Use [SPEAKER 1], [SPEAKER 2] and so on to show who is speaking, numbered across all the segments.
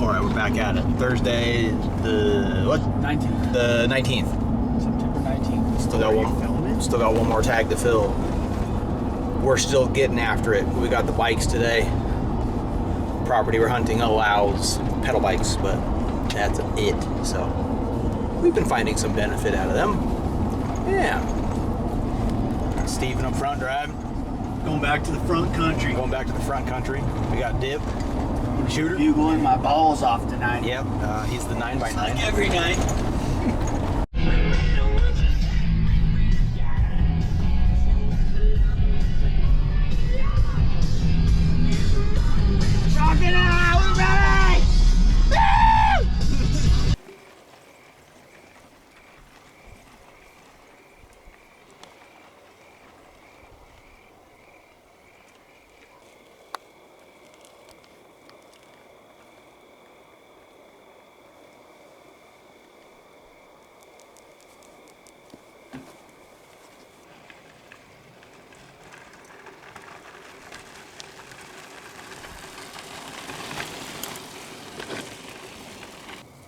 [SPEAKER 1] All right, we're back at it. Thursday, the what?
[SPEAKER 2] 19th.
[SPEAKER 1] The 19th.
[SPEAKER 2] September 19th.
[SPEAKER 1] Still got one more tag to fill. We're still getting after it. We got the bikes today. Property we're hunting allows pedal bikes, but that's it. So we've been finding some benefit out of them. Yeah. Steven up front driving.
[SPEAKER 3] Going back to the front country.
[SPEAKER 1] Going back to the front country. We got Dip. Shooter.
[SPEAKER 3] Bugling my balls off tonight.
[SPEAKER 1] Yep, he's the 9x9.
[SPEAKER 3] Like every night. Chalk it out, we're ready!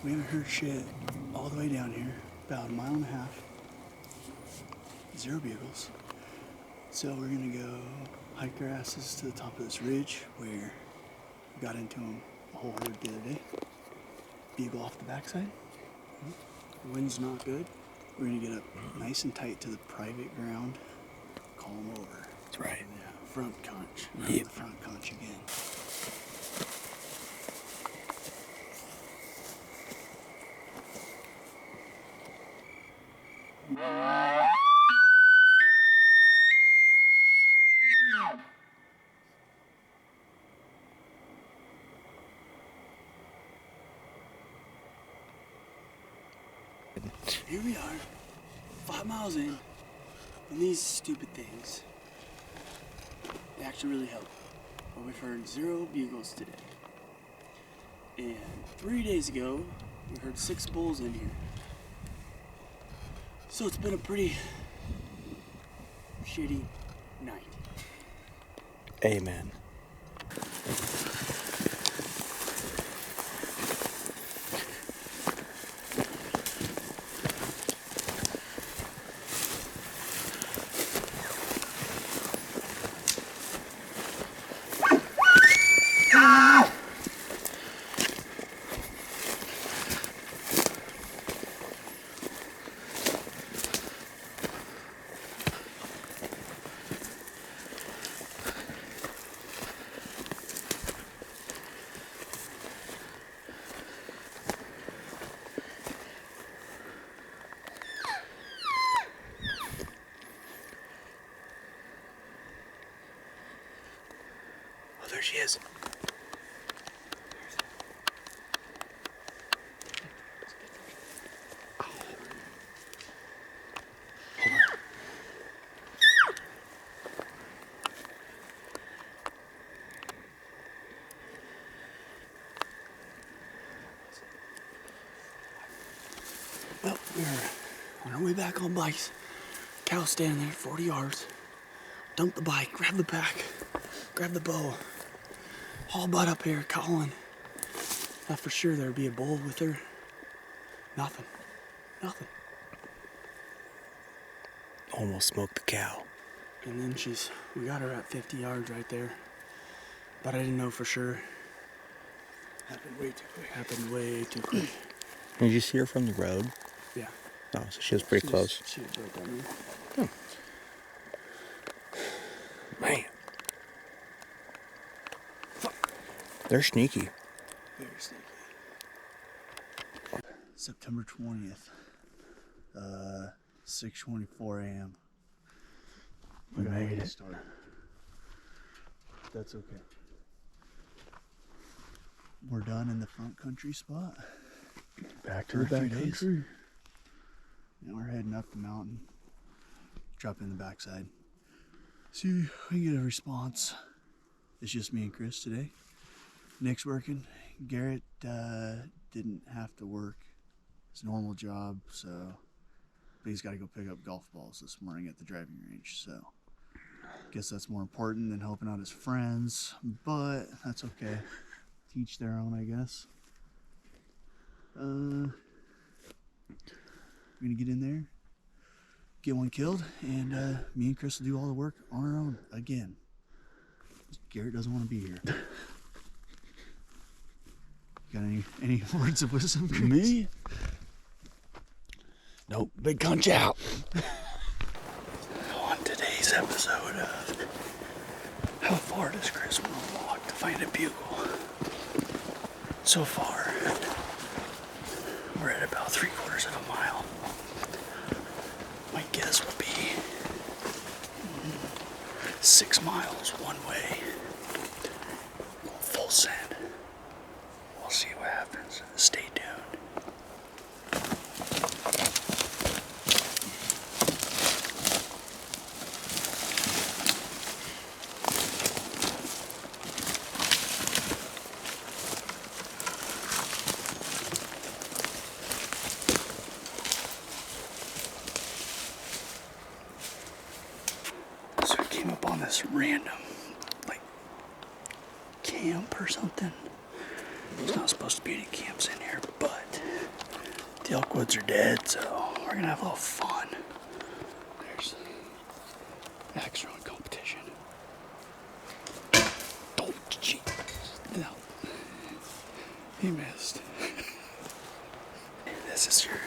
[SPEAKER 3] We haven't heard shit all the way down here, about a mile and a half. 0 bugles. So we're gonna go hike our asses to the top of this ridge where we got into them a whole herd the other day. Bugle off the backside. The wind's not good. We're gonna get up nice and tight to the private ground, call them over.
[SPEAKER 1] That's right.
[SPEAKER 3] Yeah, front conch.
[SPEAKER 1] Yep.
[SPEAKER 3] The front conch again. Here we are, 5 miles in, and these stupid things, they actually really help. But we've heard 0 bugles today. And 3 days ago, we heard 6 bulls in here. So it's been a pretty shitty night.
[SPEAKER 1] Amen. Oh, there she is.
[SPEAKER 3] Well, we're on our way back on bikes. Cow standing there, 40 yards. Dump the bike, grab the pack, grab the bow. Haul butt up here, calling. Thought for sure there'd be a bull with her. Nothing. Nothing.
[SPEAKER 1] Almost smoked the cow.
[SPEAKER 3] And then we got her at 50 yards right there. But I didn't know for sure. Happened way too quick. Happened way too quick.
[SPEAKER 1] Did you see her from the road?
[SPEAKER 3] Yeah.
[SPEAKER 1] Oh, so she was pretty close.
[SPEAKER 3] She was right down there.
[SPEAKER 1] Man. They're sneaky.
[SPEAKER 3] Very sneaky. September 20th. 6:24 a.m. We made it. Start. That's okay. We're done in the front country spot.
[SPEAKER 1] Back to
[SPEAKER 3] For
[SPEAKER 1] the
[SPEAKER 3] a few
[SPEAKER 1] back
[SPEAKER 3] days.
[SPEAKER 1] country.
[SPEAKER 3] Now we're heading up the mountain. Drop in the backside. See if we can get a response. It's just me and Chris today. Nick's working. Garrett didn't have to work his normal job, so but he's got to go pick up golf balls this morning at the driving range. So guess that's more important than helping out his friends, but that's okay. Teach their own, I guess. We're gonna get in there, get one killed, and me and Chris will do all the work on our own again. Garrett doesn't want to be here. Got any words of wisdom, Chris?
[SPEAKER 2] Me? Nope. Big conch out.
[SPEAKER 3] On today's episode of How Far Does Chris Want to Walk to Find a Bugle? So far, we're at about 3/4 of a mile. My guess would be 6 miles one way. Full send. We'll see what happens. Stay tuned. So we came up on this random, like, camp or something. There's not supposed to be any camps in here, but the elk woods are dead, so we're gonna have a little fun. There's axe throwing competition. Oh, gee. No. He missed. This is your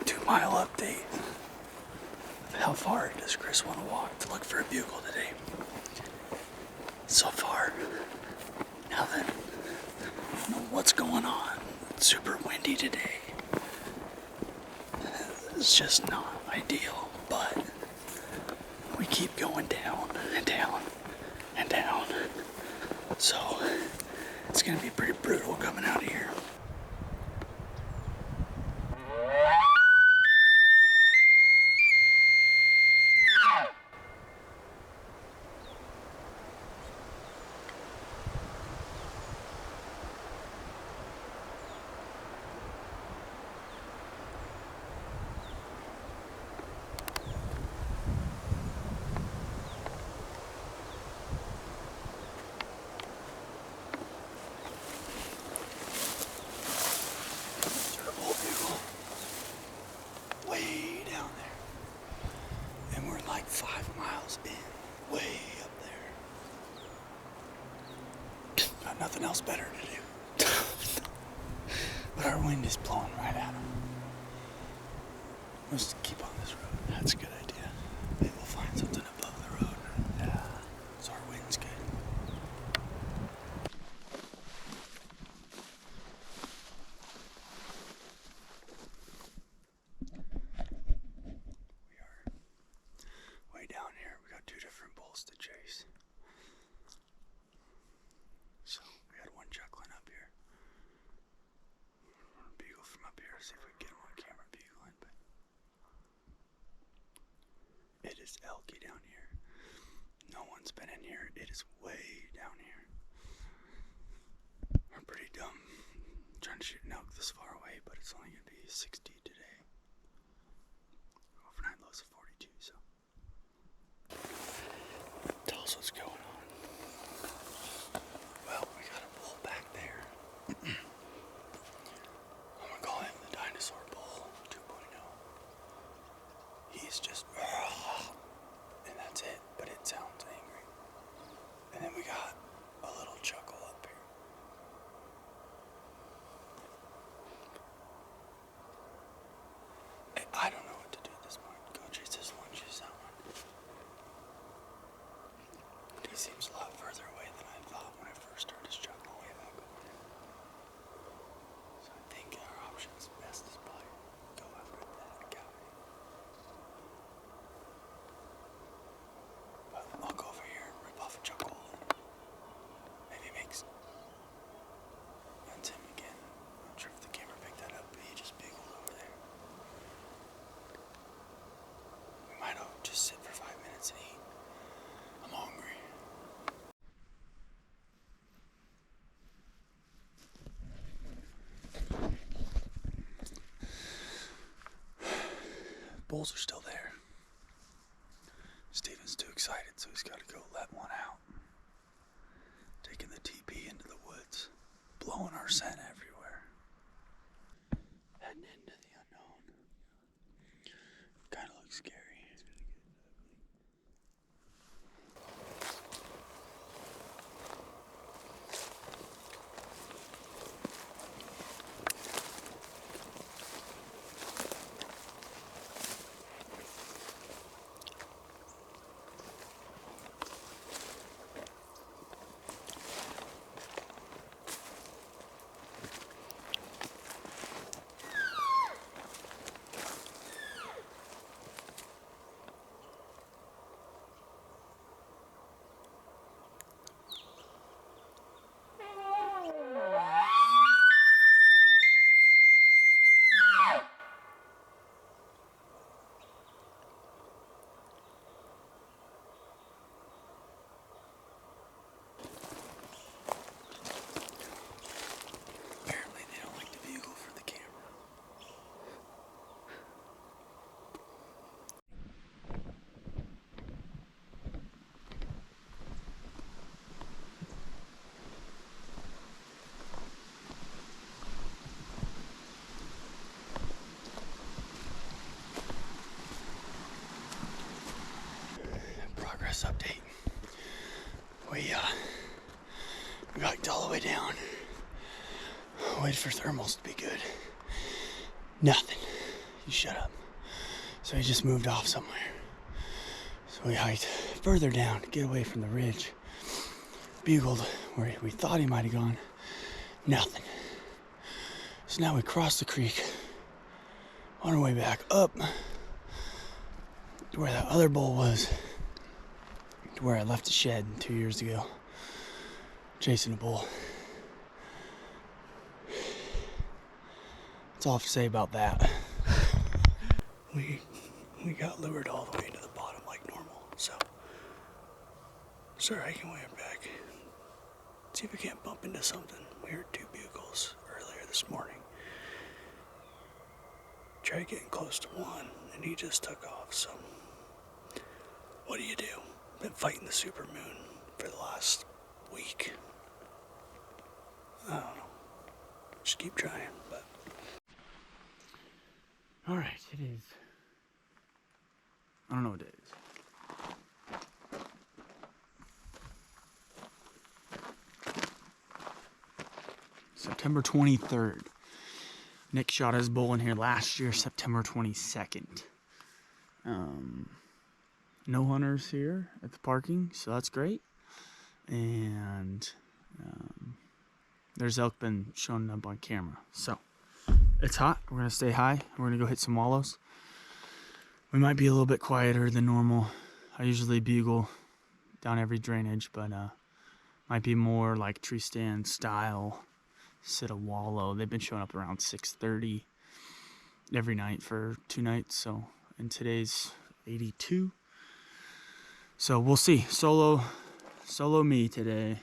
[SPEAKER 3] 2-mile update. How far does Chris want to walk to look for a bugle today? So far, nothing. I don't know what's going on. It's super windy today. It's just not ideal, but we keep going down and down and down. So it's gonna be pretty brutal coming out of here. Way down there. And we're like 5 miles in, way up there. Got nothing else better to do. But our wind is blowing right at them. Let's keep on this road. That's a good idea. Maybe we'll find something above the road. Yeah. So our wind's good. We are way down here. We got 2 different bulls to chase. So we had one chuckling up here. We're gonna bugle from up here, see if we can get him on camera bugling, but it is elky down here. No one's been in here. It is way down here. We're pretty dumb trying to shoot an elk this far away, but it's only gonna be 60 today. Overnight lows of 42, so. Tell us what's going on. Well, we got a bull back there. I'm gonna call him the Dinosaur Bull 2.0. He's just, and that's it, but it sounds angry. And then we got a little chuckle up here. I don't know what to do at this point. Go chase this one, chase that one. He seems a lot further away than I thought when I first started his chuckle way back over there. So I think our options best is probably go after that guy. But I'll go over here and rip off a chuckle and maybe makes. That's him again. I'm not sure if the camera picked that up, but he just biggled over there. We might have just sit for 5 minutes and eat. I'm hungry. Bulls are still there. Steven's too excited, so he's got to go let one out. Taking the TP into the woods, blowing our scent everywhere. waited for thermals to be good. Nothing. You shut up. So he just moved off somewhere. So we hiked further down to get away from the ridge. Bugled where we thought he might have gone. Nothing. So now we crossed the creek on our way back up to where that other bull was, to where I left the shed 2 years ago, chasing a bull. That's all I have to say about that. We got lured all the way to the bottom like normal, so start hiking way back. See if we can't bump into something. We heard 2 bugles earlier this morning. Tried getting close to one, and he just took off, so what do? Been fighting the supermoon for the last week. I don't know. Just keep trying, but. Alright, it is. I don't know what it is. September 23rd. Nick shot his bull in here last year, September 22nd. No hunters here at the parking, so that's great. And there's elk been showing up on camera. So it's hot. We're gonna stay high. We're gonna go hit some wallows. We might be a little bit quieter than normal. I usually bugle down every drainage, but might be more like tree stand style. Sit a wallow. They've been showing up around 6:30 every night for 2 nights. So, and today's 82. So we'll see. Solo me today.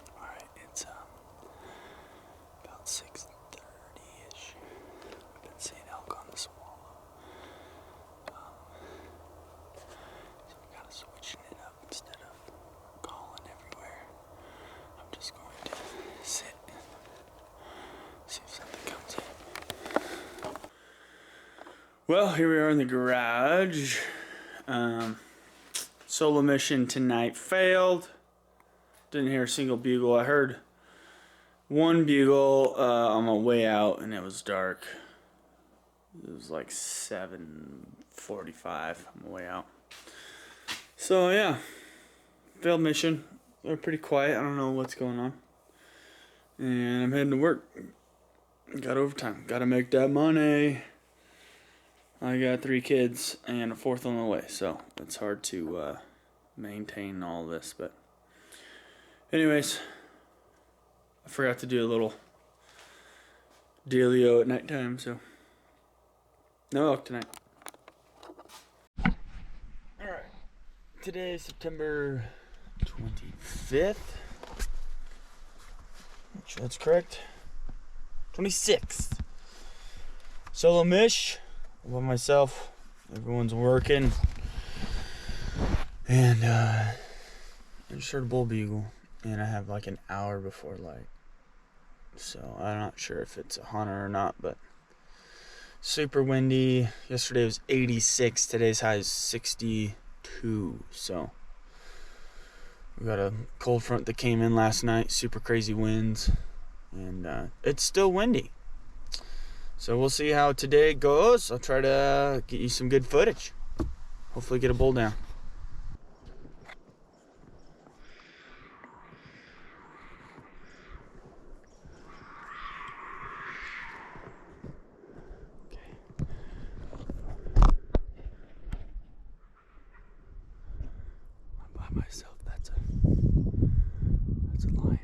[SPEAKER 3] All right, it's about 6:30ish. I've been seeing elk on this wallow. So we kind of switching it up instead of calling everywhere. I'm just going to sit and see if something comes in. Well, here we are in the garage. Solo mission tonight failed. Didn't hear a single bugle. I heard one bugle on my way out, and it was dark. It was like 7:45 on my way out. So yeah, failed mission. They're pretty quiet. I don't know what's going on. And I'm heading to work. Got overtime. Gotta make that money. I got 3 kids and a 4th on the way, so it's hard to maintain all this. But anyways, I forgot to do a little dealio at nighttime, so no elk tonight. Alright, today is September 25th. Make sure that's correct. 26th. Solo mish. By myself. Everyone's working. And I just heard a bull bugle. And I have like an hour before light. So I'm not sure if it's a hunter or not, but super windy. Yesterday was 86. Today's high is 62. So we got a cold front that came in last night. Super crazy winds. And it's still windy. So we'll see how today goes. I'll try to get you some good footage. Hopefully get a bull down. Okay. I'm by myself. That's a lion.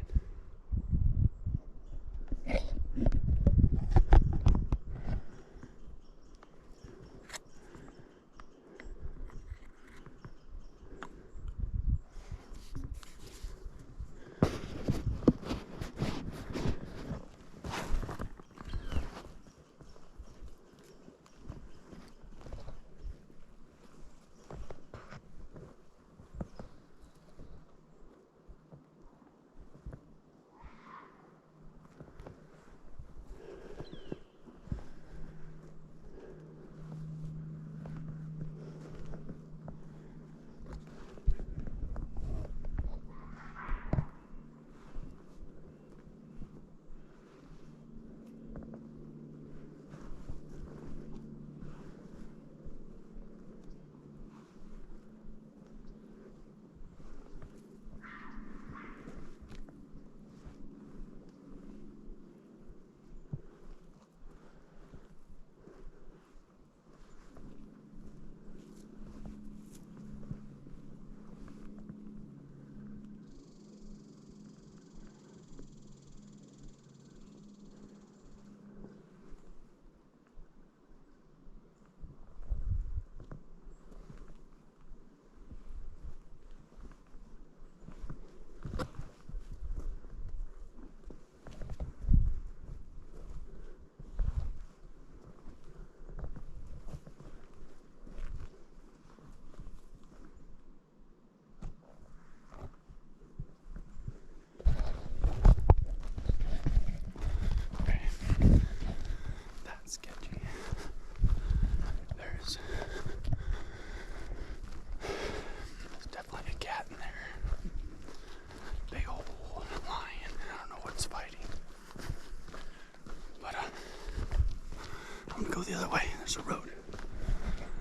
[SPEAKER 3] go the other way. There's a road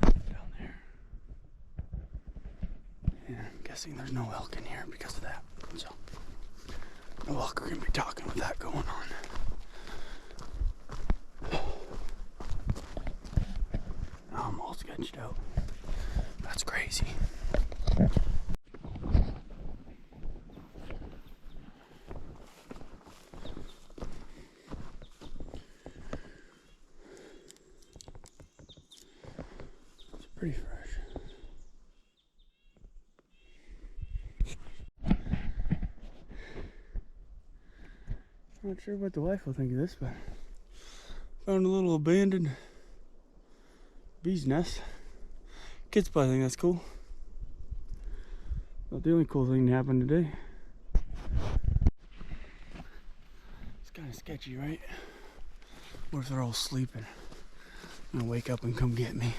[SPEAKER 3] down there. And I'm guessing there's no elk in here because of that. So, no elk are gonna be talking with that going on. I'm all sketched out. That's crazy. It's pretty fresh. I'm not sure what the wife will think of this, but found a little abandoned bee's nest. Kids probably think that's cool. Not the only cool thing that happened today. It's kind of sketchy, right? What if they're all sleeping and wake up and come get me?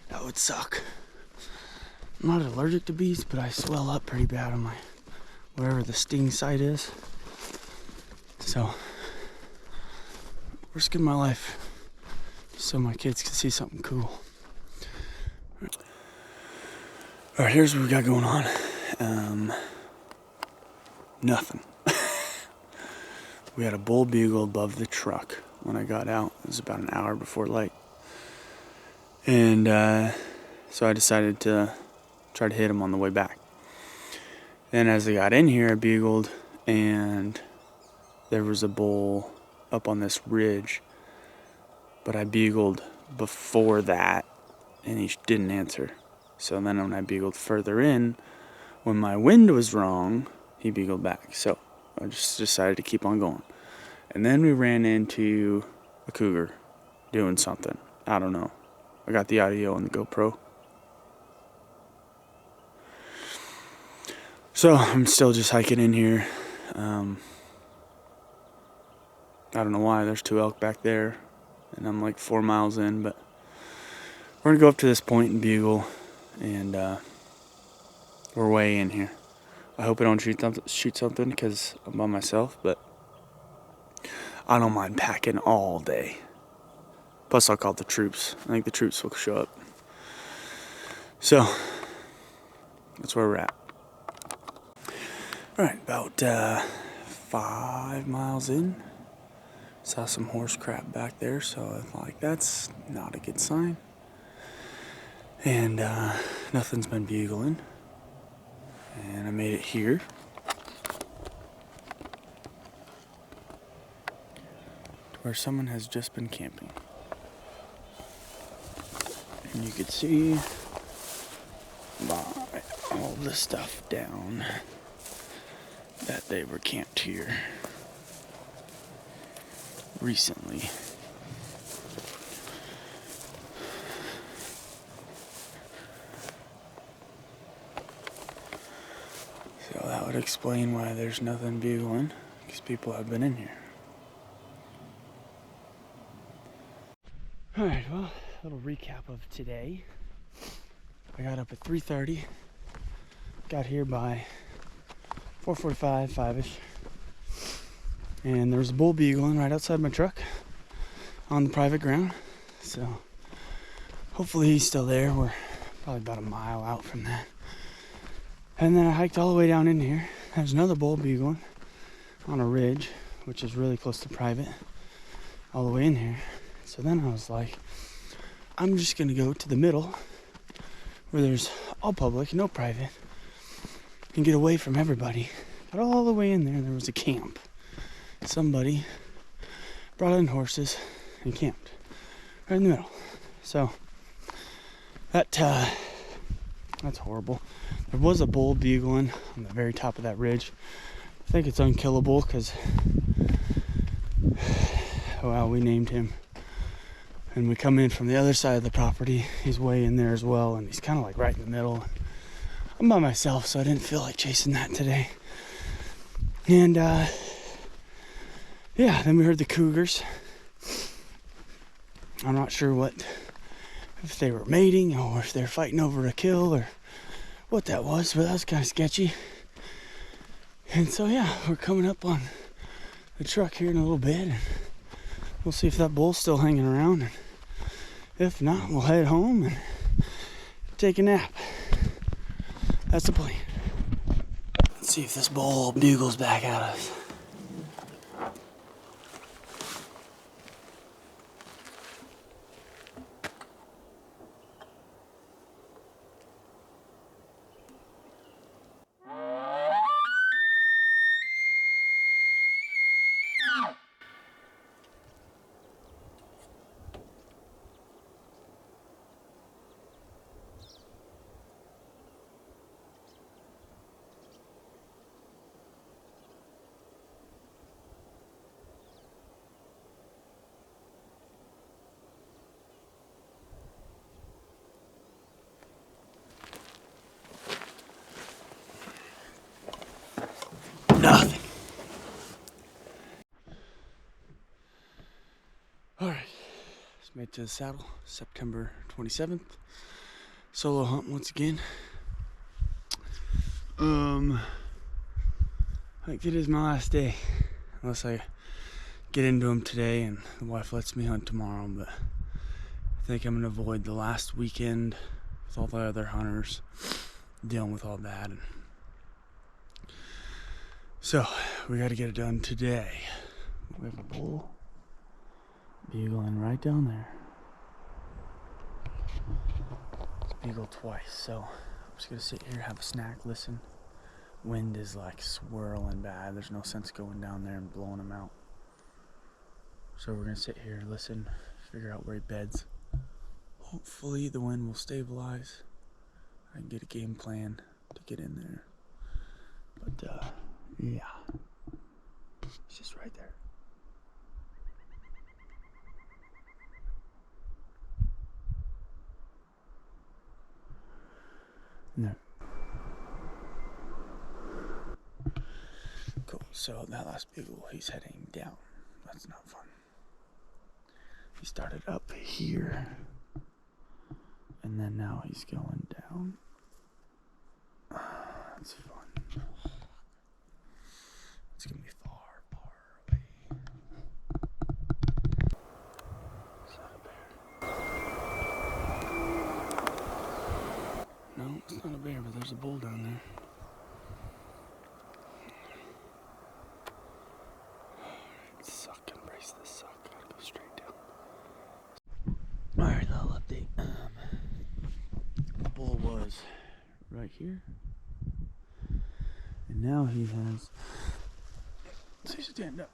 [SPEAKER 3] That would suck. I'm not allergic to bees, but I swell up pretty bad on my wherever the sting site is. So, risking my life so my kids can see something cool. Alright, here's what we got going on. Nothing. We had a bull bugle above the truck when I got out. It was about an hour before light. And so I decided to try to hit him on the way back. Then as I got in here, I bugled, and there was a bull up on this ridge. But I bugled before that, and he didn't answer. So then when I bugled further in, when my wind was wrong, he bugled back. So I just decided to keep on going. And then we ran into a cougar doing something. I don't know. I got the audio on the GoPro. So I'm still just hiking in here. I don't know why. There's 2 elk back there. And I'm like 4 miles in. But we're going to go up to this point and bugle. And we're way in here. I hope I don't shoot something because I'm by myself, but I don't mind packing all day. Plus I'll call the troops. I think the troops will show up. So, that's where we're at. Alright, about 5 miles in. Saw some horse crap back there, so I like that's not a good sign. And nothing's been bugling. And I made it here. To where someone has just been camping. And you can see by all the stuff down that they were camped here recently. So that would explain why there's nothing bugling, because people have been in here. Alright, well, a little recap of today. I got up at 3:30, got here by 4:45, 5-ish. And there was a bull bugling right outside my truck on the private ground. So hopefully he's still there. We're probably about a mile out from that. And then I hiked all the way down in here. There's another bull bugling on a ridge, which is really close to private, all the way in here. So then I was like, I'm just gonna go to the middle where there's all public, no private, and get away from everybody. But all the way in there was a camp. Somebody brought in horses and camped right in the middle. So that's horrible. There was a bull bugling on the very top of that ridge. I think it's unkillable because, well, we named him. And we come in from the other side of the property. He's way in there as well, and he's kind of like right in the middle. I'm by myself, so I didn't feel like chasing that today. And yeah, then we heard the cougars. I'm not sure if they were mating or if they're fighting over a kill or what that was, but that was kind of sketchy. And so yeah, we're coming up on the truck here in a little bit, and we'll see if that bull's still hanging around. And If not, we'll head home and take a nap. That's the plan. Let's see if this bull bugles back at us. Nothing. All right, just made it to the saddle, September 27th. Solo hunt once again. I think it is my last day, unless I get into them today and the wife lets me hunt tomorrow, but I think I'm gonna avoid the last weekend with all the other hunters, dealing with all that. And so we got to get it done today. We have a bull bugling right down there. It's bugled twice, so I'm just gonna sit here, have a snack, listen. Wind is like swirling bad. There's no sense going down there and blowing him out. So we're gonna sit here, listen, figure out where he beds. Hopefully the wind will stabilize. I can get a game plan to get in there. But yeah, it's just right there. No. Cool. So that last bugle, he's heading down. That's not fun. He started up here, and then now he's going down. That's fun. It's gonna be far, far away. Is that a bear? No, it's not a bear, but there's a bull down there. Alright, suck, embrace this suck. Gotta go straight down. Alright, little update. The bull was right here. And now he has, so he stand up.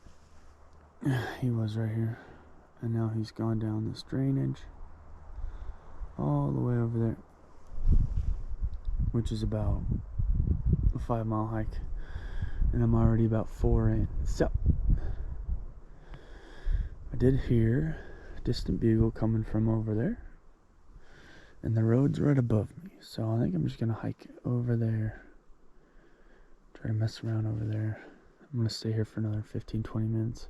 [SPEAKER 3] He was right here. And now he's gone down this drainage all the way over there, which is about a 5-mile hike. And I'm already about 4 in. So I did hear a distant bugle coming from over there. And the road's right above me. So I think I'm just gonna hike over there. Try to mess around over there. I'm gonna stay here for another 15-20 minutes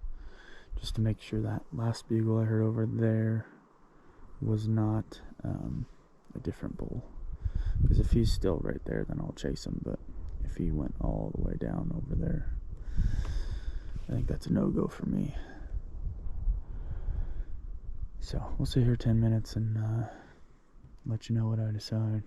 [SPEAKER 3] just to make sure that last bugle I heard over there was not a different bull. Because if he's still right there, then I'll chase him. But if he went all the way down over there, I think that's a no-go for me. So we'll sit here 10 minutes and let you know what I decide.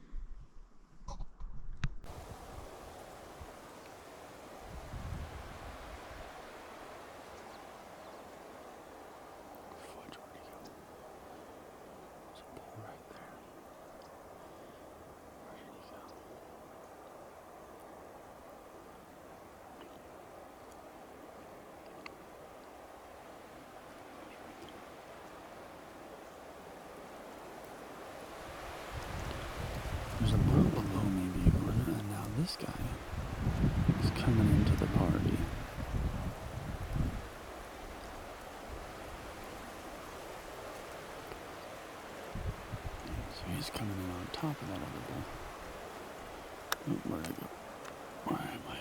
[SPEAKER 3] There's a bull below me bugling, and now this guy is coming into the party. So he's coming in on top of that other bull. Oop, where'd I go? Where am I?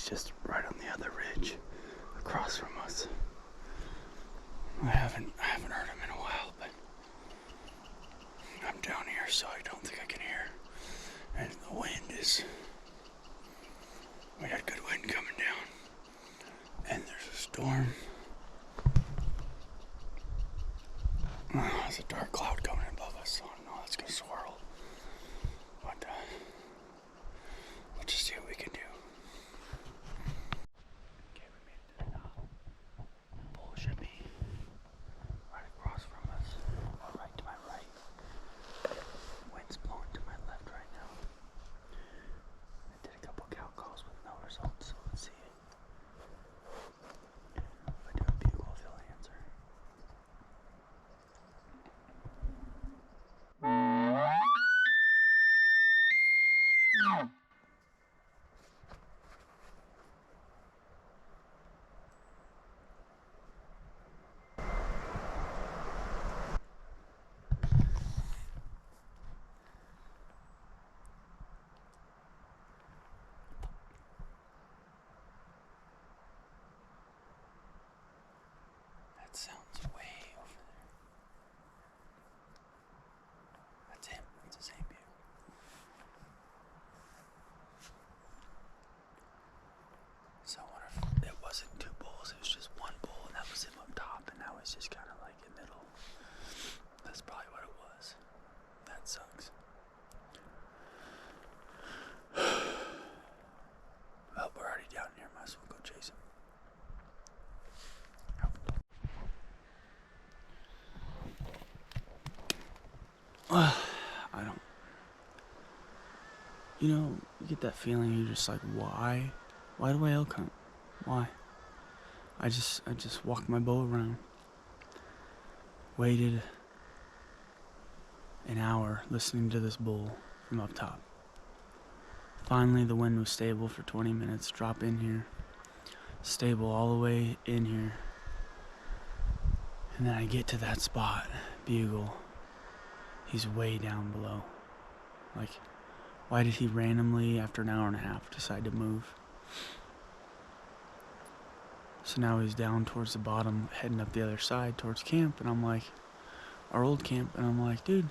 [SPEAKER 3] he's just right on the other ridge across from us. I haven't heard him in a while, but I'm down here, so I don't think I can hear. And the wind is, we had good wind coming down, and there's a storm. Oh, there's a dark cloud coming above us, so I know that's gonna swirl. But we'll just see what we can do. Okay, we made it to the top. The bull should be right across from us, or right to my right. Wind's blowing to my left right now. I did a couple cow calls with no results, so let's see. If I do a bugle, if he'll answer. That sounds way over there. That's him. That's the same view. So I wonder if it wasn't two bulls, it was just one bull, and that was him up top, and now he's just kind of like in the middle. That's probably what it was. That sucks. Well, we're already down here, might as well go chase him. I don't. You know, you get that feeling, you're just like, why? Why do I elk hunt? Why? I just walked my bow around. Waited an hour listening to this bull from up top. Finally, the wind was stable for 20 minutes. Drop in here. Stable all the way in here. And then I get to that spot. Bugle. He's way down below. Like, why did he randomly, after an hour and a half, decide to move? So now he's down towards the bottom, heading up the other side towards camp, and I'm like, our old camp, and I'm like, dude,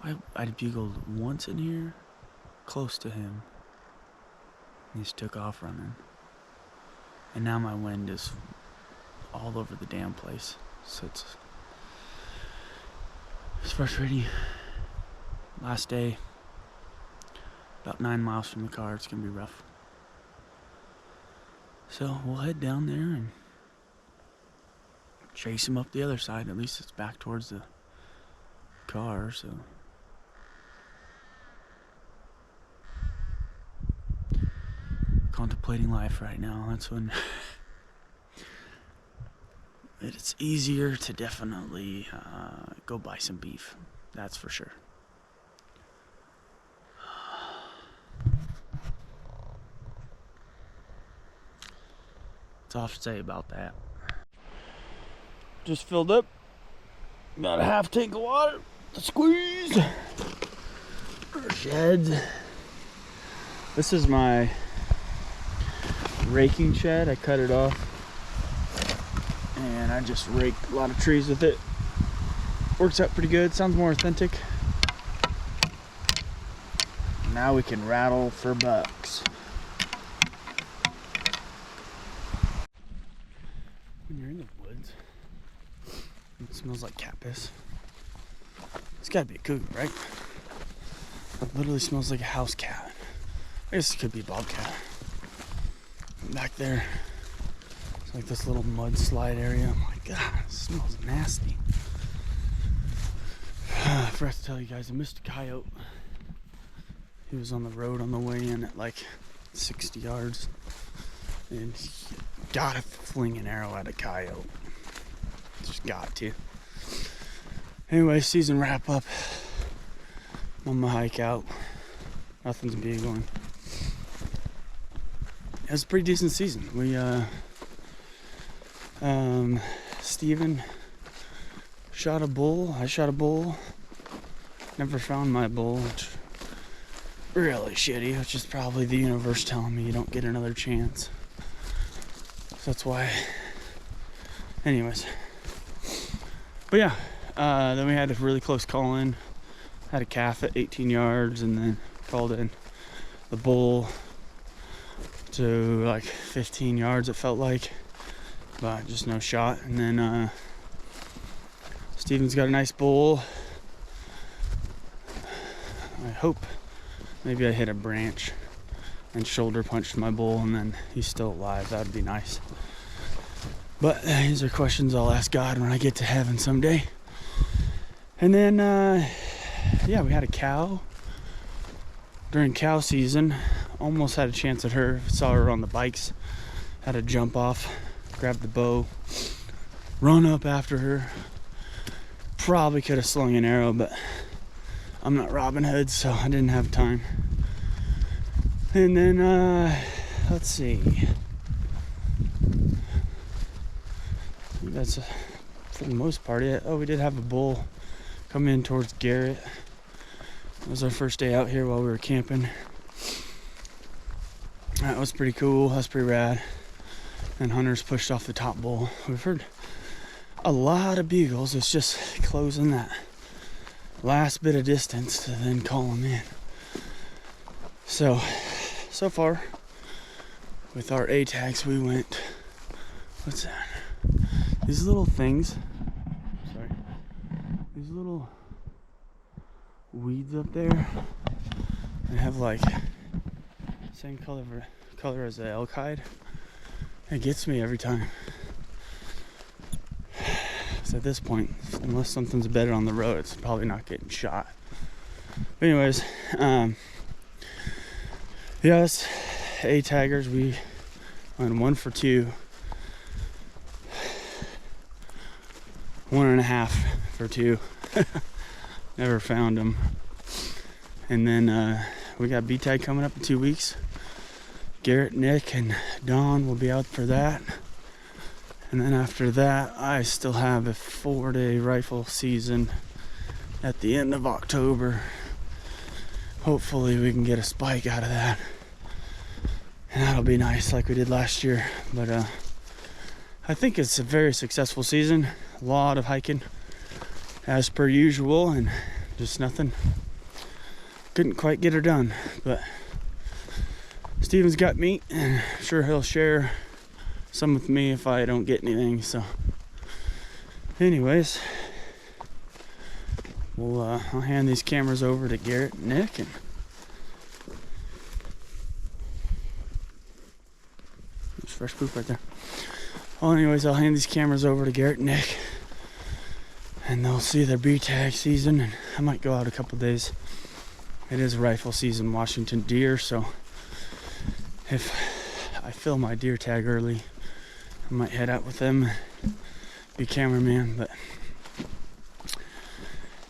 [SPEAKER 3] I bugled once in here, close to him, and he just took off running. And now my wind is all over the damn place, so it's frustrating. Last day, about 9 miles from the car, it's gonna be rough. So we'll head down there and chase him up the other side. At least it's back towards the car, so. Contemplating life right now. That's when it's easier to definitely go buy some beef. That's for sure. That's all I have to say about that. Just filled up. About a half tank of water to squeeze. Sheds. This is my raking shed. I cut it off and I just raked a lot of trees with it. Works out pretty good. Sounds more authentic. Now we can rattle for bucks. When you're in the woods, it smells like cat piss. It's gotta be a cougar, right? It literally smells like a house cat. I guess it could be a bobcat. Back there, it's like this little mudslide area. Oh my god, it smells nasty. I forgot to tell you guys, I missed a coyote. He was on the road on the way in at like 60 yards. And he gotta fling an arrow at a coyote. Just got to. Anyway, season wrap up. I'm on my hike out. Nothing's bugling. It was a pretty decent season. We, Steven shot a bull. I shot a bull. Never found my bull, which really shitty, which is probably the universe telling me you don't get another chance. So that's why. Anyways. But yeah, then we had a really close call in. Had a calf at 18 yards and then called in the bull to like 15 yards, it felt like, but just no shot. And then Steven's got a nice bull. I hope maybe I hit a branch and shoulder punched my bull and then he's still alive. That would be nice. But these are questions I'll ask God when I get to heaven someday. And then, yeah, we had a cow during cow season. Almost had a chance at her. Saw her on the bikes. Had to jump off, grab the bow, run up after her. Probably could have slung an arrow, but I'm not Robin Hood, so I didn't have time. And then, let's see. That's for the most part it. Oh, we did have a bull come in towards Garrett. It was our first day out here while we were camping. That was pretty cool. That was pretty rad. And hunters pushed off the top bull. We've heard a lot of bugles. It's just closing that last bit of distance to then call them in. So far with our A tags, we went. What's that? These little things, sorry, these little weeds up there, they have like same color as the elk hide. It gets me every time. So at this point, unless something's bedded on the road, it's probably not getting shot. But anyways, yes, A taggers, we went 1 for 2. 1.5 for 2. Never found them. And then we got B tag coming up in 2 weeks. Garrett, Nick, and Don will be out for that. And then after that, I still have a 4-day rifle season at the end of October. Hopefully we can get a spike out of that. And that'll be nice like we did last year. But I think it's a very successful season. A lot of hiking as per usual and just nothing. Couldn't quite get her done, but Steven's got meat and I'm sure he'll share some with me if I don't get anything. So anyways, I'll hand these cameras over to Garrett and Nick, and there's fresh poop right there. Well, anyways, I'll hand these cameras over to Garrett and Nick, and they'll see their B tag season, and I might go out a couple days. It is rifle season, Washington deer, so if I fill my deer tag early, I might head out with them, be cameraman. But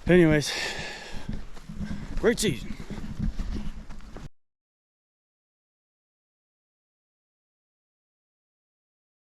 [SPEAKER 3] anyways, great season.